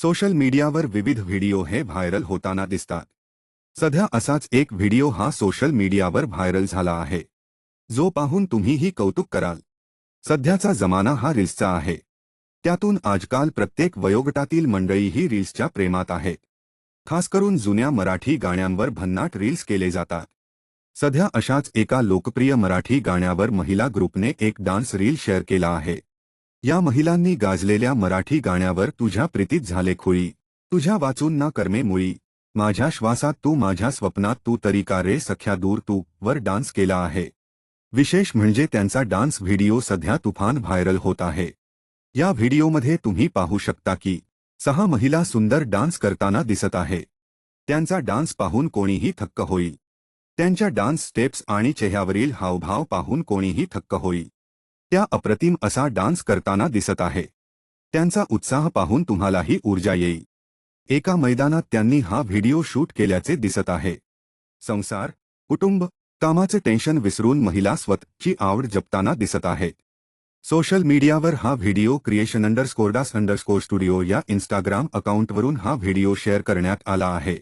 Social मीडियावर विविध video हे व्हायरल होताना दिसतात। सध्या असाच एक व्हिडिओ हा सोशल मीडियावर व्हायरल झाला आहे, जो पाहून तुम्हीही कौतुक कराल। सध्याचा जमाना हा रील्सचा आहे। त्यातून आजकाल प्रत्येक वयोगटातील मंडळीही रील्सच्या प्रेमात आहे। खास करून जुन्या मराठी गाण्यांवर भन्नाट रील्स केले जातात। सध्या अशाच एका लोकप्रिय मराठी गाण्यावर महिला ग्रुपने एक डान्स रील शेअर केला आहे। या महिलांनी गाजलेल्या मराठी गाण्यावर तुझ्या प्रीतीत झाले खुळी, तुझ्या वाचून ना कर्मे मुळी, माझ्या श्वासात तू माझ्या स्वप्नात तू तरी का रे सख्या दूर तू वर डान्स केला आहे। विशेष म्हणजे त्यांचा डान्स व्हिडिओ सध्या तुफान व्हायरल होत आहे। या व्हिडिओमध्ये तुम्ही पाहू शकता की 6 महिला सुंदर डान्स करताना दिसत आहे। त्यांचा डान्स पाहून कोणीही थक्क होईल। त्यांच्या डान्स स्टेप्स आणि चेहऱ्यावरील हावभाव पाहून कोणीही थक्क होईल। त्या अप्रतिम असा डान्स करताना दिसत आहे। त्यांचा उत्साह पाहून तुम्हालाही ऊर्जा येईल। एका मैदानात त्यांनी हा व्हिडिओ शूट केल्याचे दिसत आहे। संसार, कुटुंब, कामाचे टेन्शन विसरून महिला स्वतःची आवड जपताना दिसत आहेत। सोशल मीडियावर हा व्हिडिओ creation_das_studio या इंस्टाग्राम अकाउंटवरून हा व्हिडिओ शेअर करण्यात आला आहे।